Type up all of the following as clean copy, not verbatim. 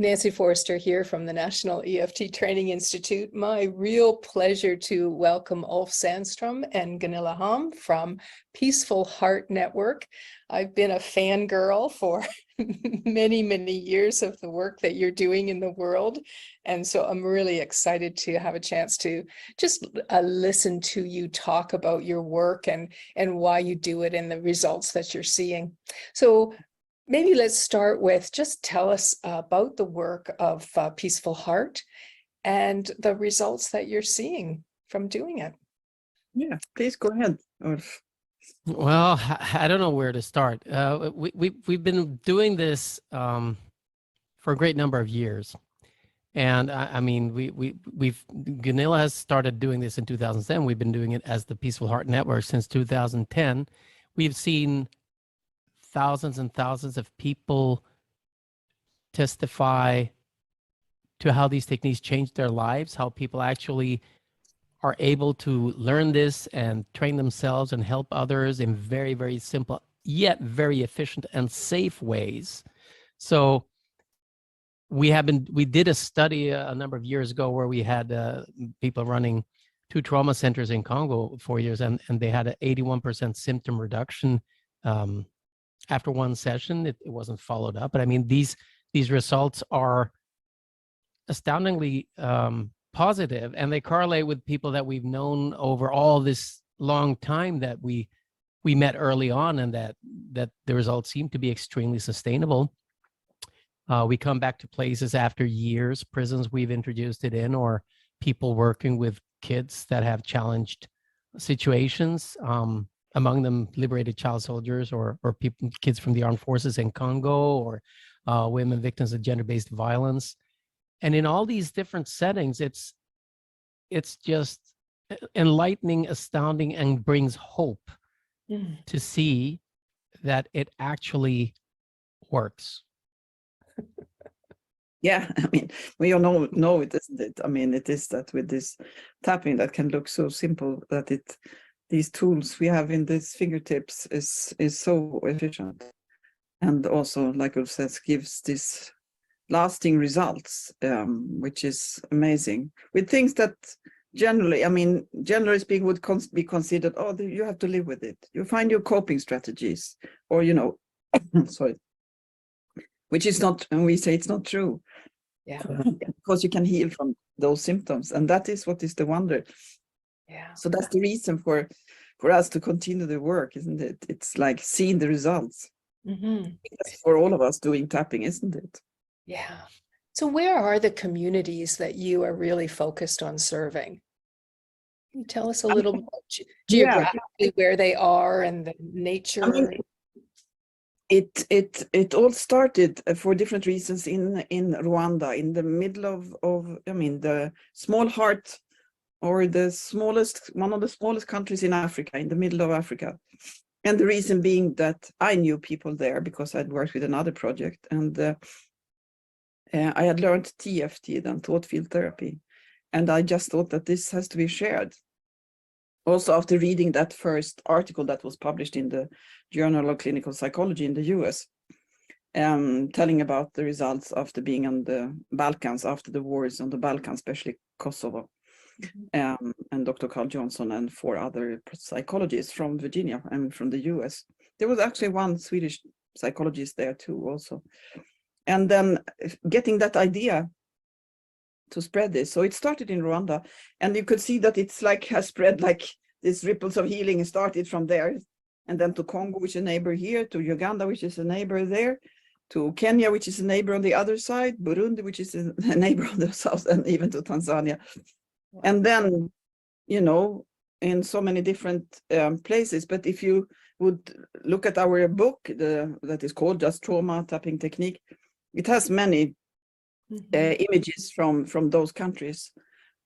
Nancy Forrester here from the National EFT Training Institute. My real pleasure to welcome Ulf Sandstrom and Gunilla Hamne from Peaceful Heart Network. I've been a fangirl for many, many years of the work that you're doing in the world. And so I'm really excited to have a chance to just listen to you talk about your work and why you do it and the results that you're seeing. So maybe let's start with just tell us about the work of Peaceful Heart and the results that you're seeing from doing it. Yeah, please go ahead, Ulf. Well, I don't know where to start. We've been doing this for a great number of years, and I mean, Gunilla has started doing this in 2007. We've been doing it as the Peaceful Heart Network since 2010. We've seen thousands and thousands of people testify to how these techniques changed their lives, how people actually are able to learn this and train themselves and help others in very, very simple, yet very efficient and safe ways. So we did a study a number of years ago where we had people running 2 trauma centers in Congo 4 years, and they had an 81% symptom reduction after one session. It wasn't followed up, but I mean, these results are astoundingly positive, and they correlate with people that we've known over all this long time that we met early on, and that the results seem to be extremely sustainable. We come back to places after years, prisons we've introduced it in, or people working with kids that have challenged situations, among them liberated child soldiers or kids from the armed forces in Congo, or women victims of gender-based violence. And in all these different settings, it's just enlightening, astounding, and brings hope to see that it actually works. Yeah, I mean, we all know it, isn't it? I mean, it is that with this tapping that can look so simple, that these tools we have in these fingertips is so efficient, and also, like Ulf says, gives this lasting results, which is amazing, with things that generally speaking would be considered, oh, you have to live with it, you find your coping strategies, or sorry, which is not, and we say it's not true. Yeah. Because you can heal from those symptoms, and that is what is the wonder. Yeah. So that's the reason for us to continue the work, isn't it? It's like seeing the results. That's for all of us doing tapping, isn't it? Yeah. So where are the communities that you are really focused on serving? Can you tell us a little more geographically where they are and the nature? I mean, it all started for different reasons in Rwanda, in the middle of the small heart, or one of the smallest countries in Africa, in the middle of Africa. And the reason being that I knew people there because I'd worked with another project, and I had learned TFT, then thought field therapy, and I just thought that this has to be shared. Also, after reading that first article that was published in the Journal of Clinical Psychology in the US, telling about the results after being on the Balkans, after the wars on the Balkans, especially Kosovo, and Dr. Carl Johnson and 4 other psychologists from Virginia and from the US. There was actually one Swedish psychologist there too also. And then getting that idea to spread this. So it started in Rwanda, and you could see that it's like has spread, like these ripples of healing started from there, and then to Congo, which is a neighbor here, to Uganda, which is a neighbor there, to Kenya, which is a neighbor on the other side, Burundi, which is a neighbor on the south, and even to Tanzania. Wow. And then, in so many different places. But if you would look at our book, that is called Just Trauma Tapping Technique, it has many images from those countries.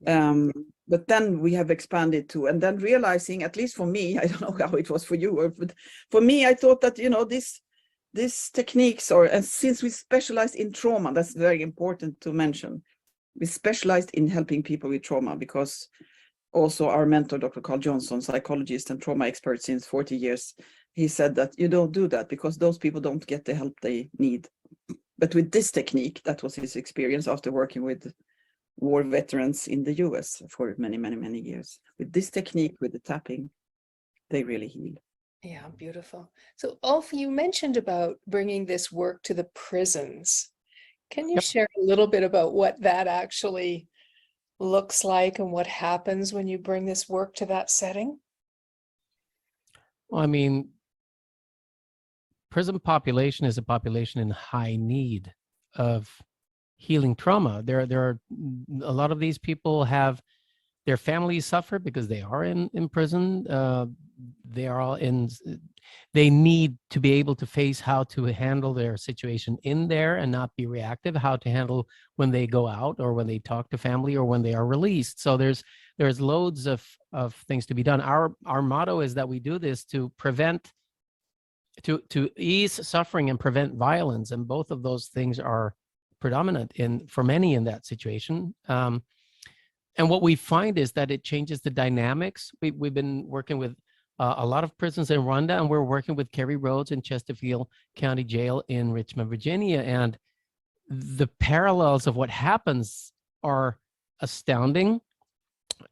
But then we have expanded to, and then realizing, at least for me, I don't know how it was for you, but for me, I thought that, these techniques, and since we specialize in trauma, that's very important to mention. We specialized in helping people with trauma, because also our mentor, Dr. Carl Johnson, psychologist and trauma expert since 40 years, he said that you don't do that because those people don't get the help they need. But with this technique, that was his experience after working with war veterans in the US for many years. With this technique, with the tapping, they really heal. Yeah, beautiful. So Ulf, you mentioned about bringing this work to the prisons. Can you Yep. share a little bit about what that actually looks like and what happens when you bring this work to that setting? Well, I mean, prison population is a population in high need of healing trauma. There are a lot of these people have their families suffer because they are in prison. They are all in. They need to be able to face how to handle their situation in there and not be reactive. How to handle when they go out or when they talk to family or when they are released. So there's loads of things to be done. Our motto is that we do this to prevent, to ease suffering and prevent violence, and both of those things are predominant for many in that situation. And what we find is that it changes the dynamics. We've been working with a lot of prisons in Rwanda, and we're working with Kerry Rhodes in Chesterfield County Jail in Richmond, Virginia. And the parallels of what happens are astounding.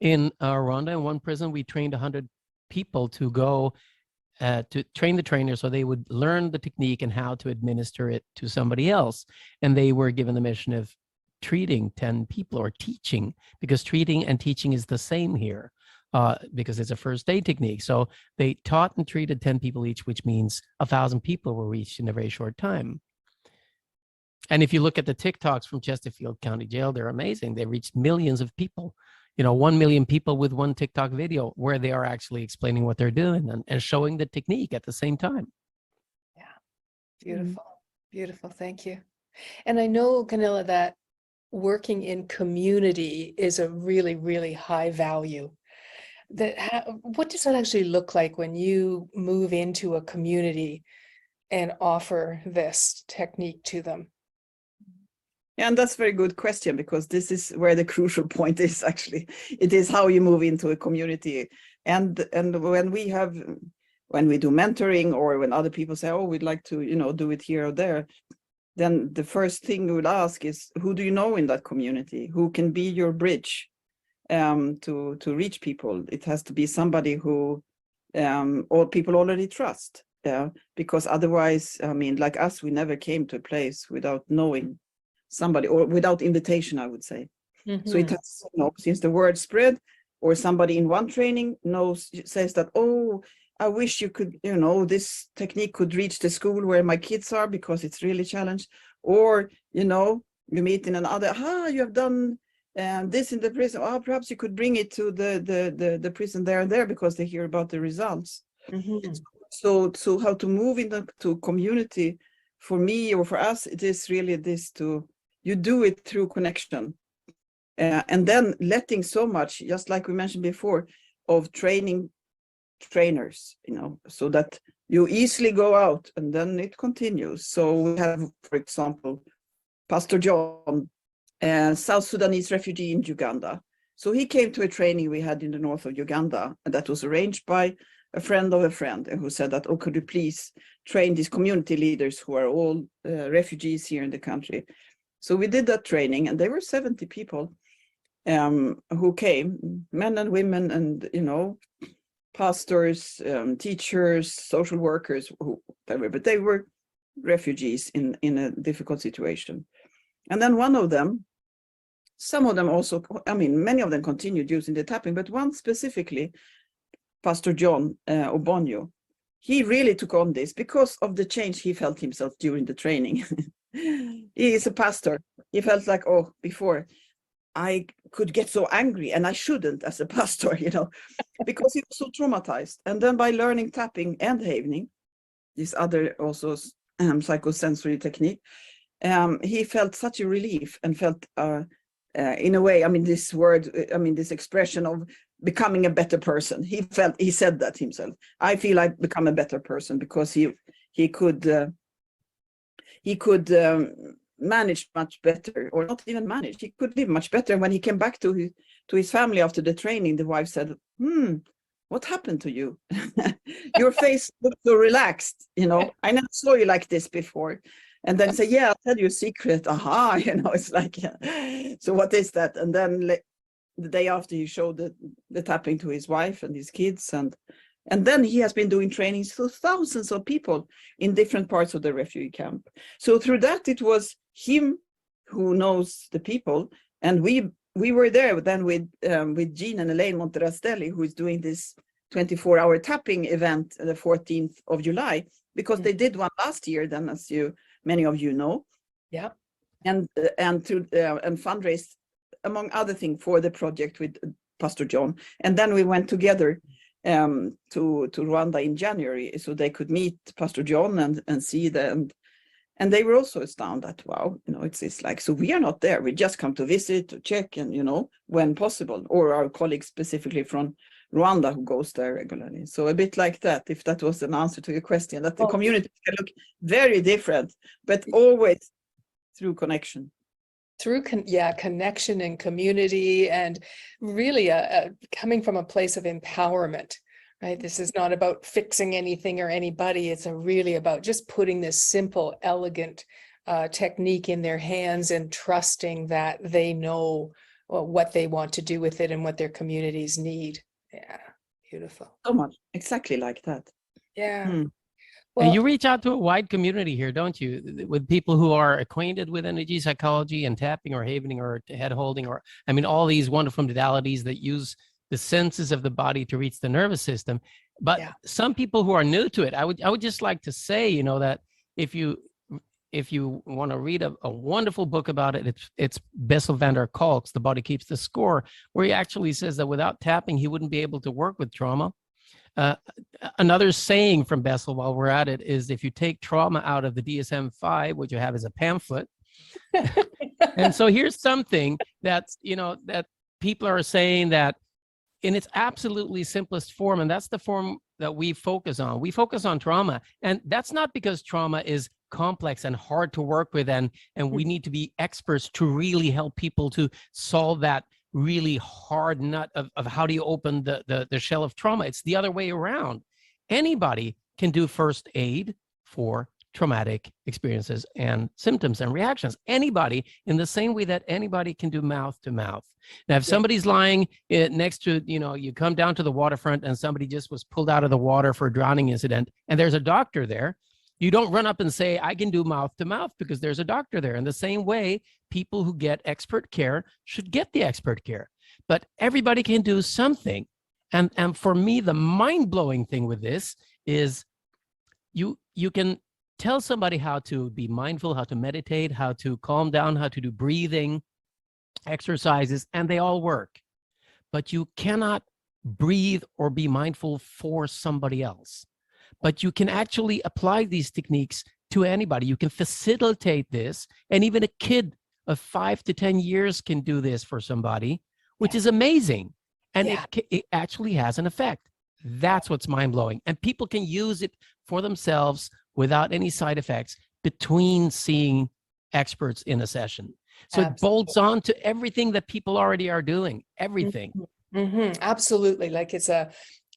In Rwanda, in one prison, we trained 100 people to go to train the trainers so they would learn the technique and how to administer it to somebody else. And they were given the mission of treating 10 people, or teaching, because treating and teaching is the same here, because it's a first aid technique. So they taught and treated 10 people each, which means 1,000 people were reached in a very short time. And if you look at the TikToks from Chesterfield County Jail, they're amazing. They reached millions of people, 1 million people with one TikTok video where they are actually explaining what they're doing and showing the technique at the same time. Yeah, beautiful, beautiful. Thank you. And I know, Gunilla, that working in community is a really, really high value. What does that actually look like when you move into a community and offer this technique to them? Yeah, and that's a very good question, because this is where the crucial point is actually. It is how you move into a community. And when we do mentoring, or when other people say, oh, we'd like to, do it here or there, then the first thing we would ask is, who do you know in that community? Who can be your bridge to reach people? It has to be somebody who all people already trust. Because otherwise, I mean, like us, we never came to a place without knowing somebody, or without invitation, I would say. Mm-hmm. So it has, since the word spread, or somebody in one training says that, oh, I wish you could, this technique could reach the school where my kids are, because it's really challenged. Or, you meet in another, you have done this in the prison. Oh, perhaps you could bring it to the prison there and there, because they hear about the results. Mm-hmm. So how to move into community, for me or for us, it is really this: you do it through connection, and then letting so much, just like we mentioned before, of training trainers, so that you easily go out and then it continues. So we have, for example, Pastor John, South Sudanese refugee in Uganda. So he came to a training we had in the north of Uganda, and that was arranged by a friend of a friend, who said that, oh, could you please train these community leaders who are all refugees here in the country? So we did that training, and there were 70 people who came, men and women, and, pastors, teachers, social workers, whatever, but they were refugees in a difficult situation. And then one of them, some of them also, I mean, many of them continued using the tapping, but one specifically, Pastor John Obonyo, he really took on this because of the change he felt himself during the training. He is a pastor. He felt like, oh, before I could get so angry, and I shouldn't as a pastor, because he was so traumatized. And then by learning tapping and havning, this other also psychosensory technique, he felt such a relief, and felt in a way, I mean, this expression of becoming a better person. He said that himself. I feel I've become a better person, because he could manage much better, or not even manage. He could live much better. When he came back to his family after the training, the wife said, what happened to you? Your face looked so relaxed, I never saw you like this before. and then say, yeah, I'll tell you a secret. Aha, it's like, so what is that? And then the day after, he showed the tapping to his wife and his kids, and then he has been doing trainings for thousands of people in different parts of the refugee camp. So through that, it was him who knows the people, and we were there then with Jean and Elaine Monterastelli, who is doing this 24-hour tapping event the 14th of July, because they did one last year, then, as many of you know. Yeah. And fundraised, among other things, for the project with Pastor John. And then we went together to Rwanda in January, so they could meet Pastor John and see them. And they were also astounded that, wow, it's like, so we are not there. We just come to visit, to check, and, when possible, or our colleagues specifically from Rwanda who goes there regularly. So a bit like that, if that was an answer to your question, that the community can look very different, but always through connection. Through connection and community, and really coming from a place of empowerment, right? This is not about fixing anything or anybody. It's really about just putting this simple, elegant technique in their hands and trusting that they know what they want to do with it and what their communities need. Yeah, beautiful. So much, exactly like that. Yeah. Well, and you reach out to a wide community here, don't you? With people who are acquainted with energy psychology and tapping or havening or head holding, or all these wonderful modalities that use the senses of the body to reach the nervous system. But some people who are new to it, I would just like to say, that if you want to read a wonderful book about it, it's Bessel Van Der Kolk's The Body Keeps the Score, where he actually says that without tapping, he wouldn't be able to work with trauma. Another saying from Bessel, while we're at it, is if you take trauma out of the DSM-5, what you have is a pamphlet. And so here's something that's, that people are saying that in its absolutely simplest form, and that's the form that we focus on. We focus on trauma, and that's not because trauma is complex and hard to work with, and we need to be experts to really help people to solve that really hard nut of how do you open the shell of trauma. It's the other way around. Anybody can do first aid for traumatic experiences and symptoms and reactions. Anybody, in the same way that anybody can do mouth to mouth. Now, if somebody's lying next to, you come down to the waterfront and somebody just was pulled out of the water for a drowning incident, and there's a doctor there, you don't run up and say, I can do mouth to mouth, because there's a doctor there. In the same way, people who get expert care should get the expert care. But everybody can do something. And for me, the mind-blowing thing with this is you can tell somebody how to be mindful, how to meditate, how to calm down, how to do breathing exercises, and they all work. But you cannot breathe or be mindful for somebody else. But you can actually apply these techniques to anybody. You can facilitate this, and even a kid of 5 to 10 years can do this for somebody, which is amazing. And it actually has an effect. That's what's mind-blowing. And people can use it for themselves without any side effects between seeing experts in a session. So it bolts on to everything that people already are doing, everything. Absolutely. Like it's a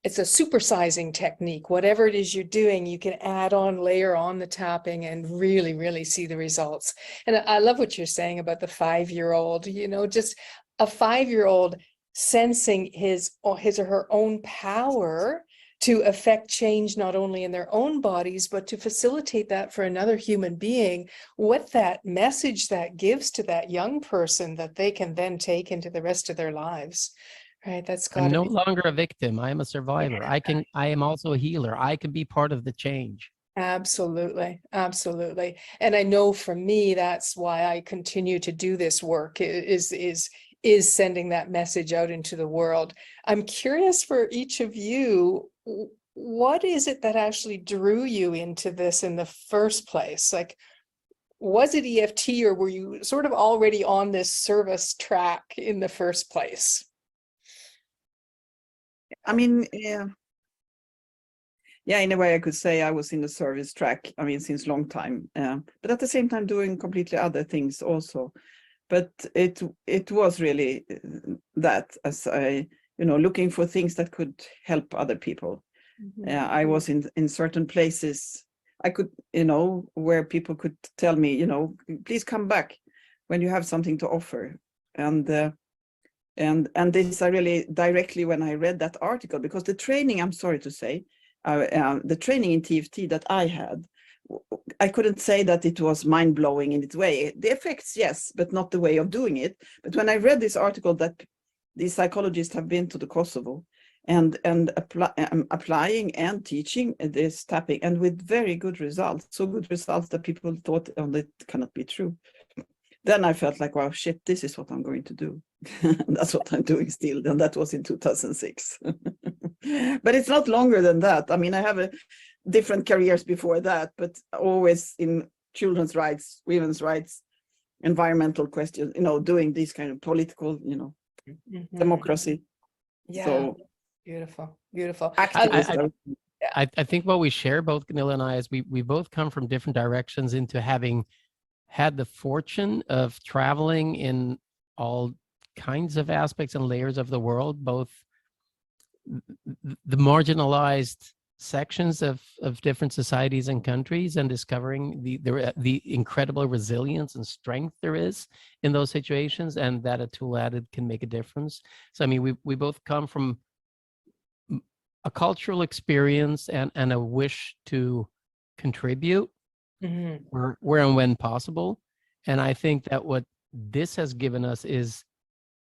supersizing technique. Whatever it is you're doing, you can add on, layer on the tapping and really, really see the results. And I love what you're saying about the 5-year-old, just a 5-year-old sensing his or her own power to affect change, not only in their own bodies, but to facilitate that for another human being, what that message that gives to that young person that they can then take into the rest of their lives. Right. That's got I'm no longer a victim. I am a survivor. I am also a healer. I can be part of the change. Absolutely. Absolutely. And I know for me, that's why I continue to do this work is sending that message out into the world. I'm curious for each of you, what is it that actually drew you into this in the first place? Like, was it EFT, or were you sort of already on this service track in the first place? I mean, in a way I could say I was in the service track, since a long time, but at the same time doing completely other things also. But it was really that, as I, looking for things that could help other people. I was in certain places I could, you know, where people could tell me, you know, please come back when you have something to offer. And this I really directly, when I read that article, because the training, I'm sorry to say, the training in TFT that I had, I couldn't say that it was mind-blowing in its way. The effects, yes, but not the way of doing it. But when I read this article that these psychologists have been to the Kosovo and applying and teaching this tapping, and with very good results, so good results that people thought, oh, that cannot be true. Then I felt like, wow, shit, this is what I'm going to do. That's what I'm doing still. And that was in 2006. But it's not longer than that. I mean, I have different careers before that, but always in children's rights, women's rights, environmental questions, you know, doing these kind of political, you know, democracy. Yeah. So Beautiful, beautiful. I think what we share, both Gunilla and I, is we both come from different directions into having had the fortune of traveling in all kinds of aspects and layers of the world, both the marginalized sections of different societies and countries, and discovering the incredible resilience and strength there is in those situations, and that a tool added can make a difference. So I mean, we both come from a cultural experience and a wish to contribute where and when possible. And I think that what this has given us is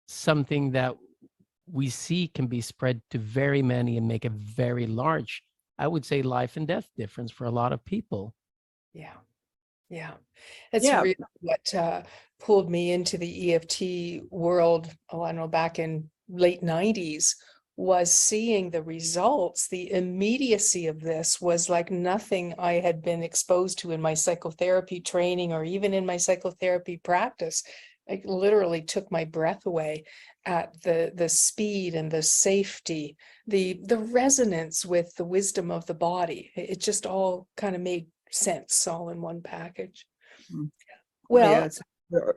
something that we see can be spread to very many and make a very large, I would say, life and death difference for a lot of people. Yeah. Yeah. That's really what pulled me into the EFT world, I don't know, back in late 90s, was seeing the results. The immediacy of this was like nothing I had been exposed to in my psychotherapy training or even in my psychotherapy practice. It literally took my breath away at the speed and the safety, the resonance with the wisdom of the body. It just all kind of made sense all in one package. Well,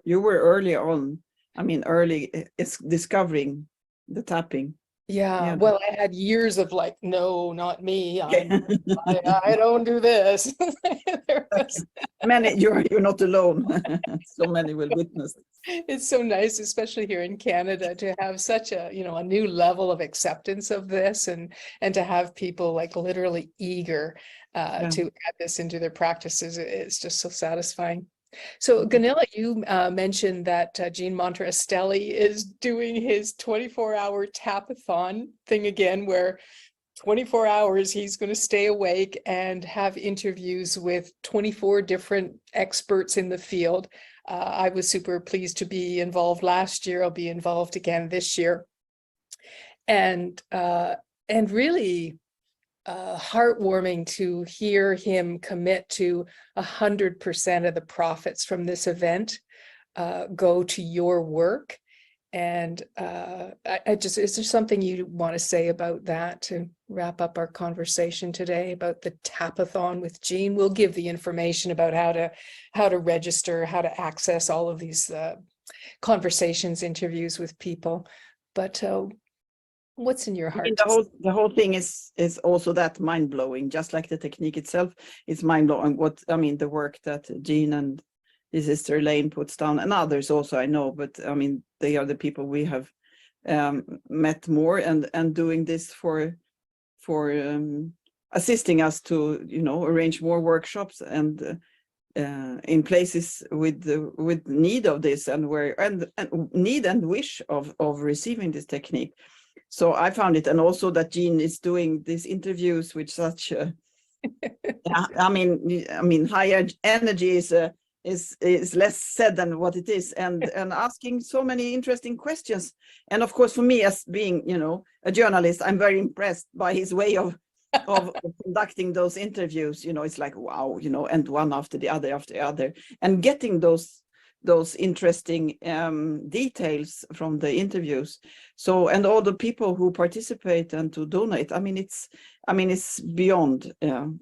you were early on. I mean, it's discovering the tapping. Yeah, well, I had years of like, no, not me. I don't do this. You're not alone. So many will witness. It's so nice, especially here in Canada, to have such a, you know, a new level of acceptance of this, and to have people like literally eager to add this into their practices. It's just so satisfying. So Gunilla, you mentioned that Gene Monterestelli is doing his 24-hour tapathon thing again, where 24 hours he's going to stay awake and have interviews with 24 different experts in the field. I was super pleased to be involved last year. I'll be involved again this year. And really heartwarming to hear him commit to 100% of the profits from this event go to your work. And is there something you want to say about that to wrap up our conversation today about the tapathon with Gene? We'll give the information about how to register, how to access all of these conversations, interviews with people. But what's in your heart? I mean, the whole thing is also that mind-blowing, just like the technique itself is mind-blowing. The work that Gene and his sister Elaine puts down, and others also, I know, but I mean, they are the people we have met more, and doing this for assisting us to, you know, arrange more workshops and in places with need of this, and where and need and wish of receiving this technique. So I found it, and also that Gene is doing these interviews with such I mean higher energy is less said than what it is, and asking so many interesting questions. And of course, for me, as being, you know, a journalist, I'm very impressed by his way of conducting those interviews. You know, it's like, wow, you know, and one after the other, and getting those interesting details from the interviews. So, and all the people who participate and to donate, I mean, it's beyond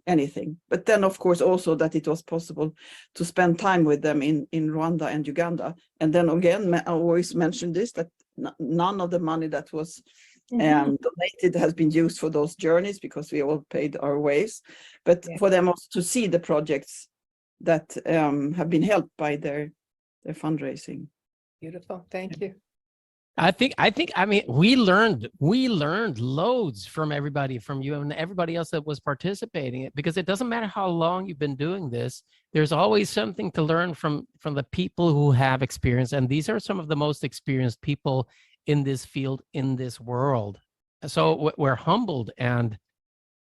anything. But then, of course, also that it was possible to spend time with them in Rwanda and Uganda. And then again, I always mention this, that none of the money that was and donated has been used for those journeys because we all paid our ways, but Yeah. for them also to see the projects that have been helped by their fundraising. Beautiful. Thank you. I mean, we learned loads from everybody, from you and everybody else that was participating, because it doesn't matter how long you've been doing this, there's always something to learn from the people who have experience. And these are some of the most experienced people in this field, in this world. So we're humbled and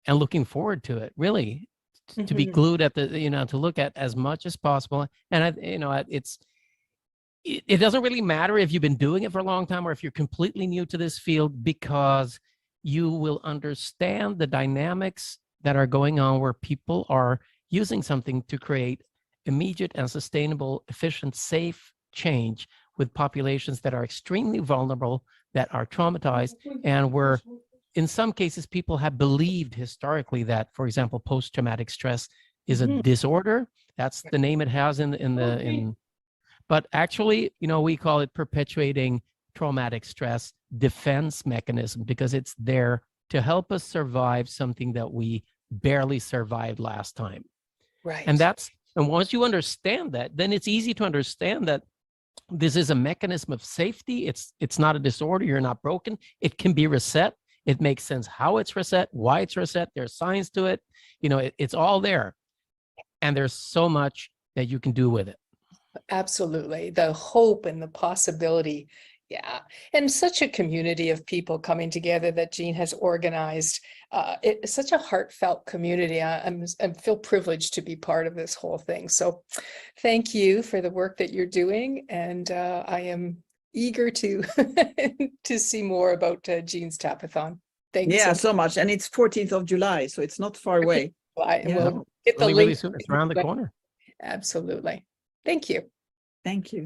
looking forward to it, really, to be glued at the, to look at as much as possible. And it doesn't really matter if you've been doing it for a long time or if you're completely new to this field, because you will understand the dynamics that are going on where people are using something to create immediate and sustainable, efficient, safe change with populations that are extremely vulnerable, that are traumatized, and where in some cases people have believed historically that, for example, post-traumatic stress is a disorder. That's the name it has but actually, we call it perpetuating traumatic stress defense mechanism, because it's there to help us survive something that we barely survived last time. Right. And once you understand that, then it's easy to understand that this is a mechanism of safety. It's not a disorder. You're not broken. It can be reset. It makes sense how it's reset, why it's reset. There's science to it. It's all there. And there's so much that you can do with it. Absolutely. The hope and the possibility. Yeah. And such a community of people coming together that Jean has organized. It's such a heartfelt community. I feel privileged to be part of this whole thing. So thank you for the work that you're doing. And I am eager to to see more about Jean's Tapathon. Thanks. Yeah, so much. And it's 14th of July, so it's not far away. And we'll get the Really, link. really soon. It's around the corner. Absolutely. Thank you. Thank you.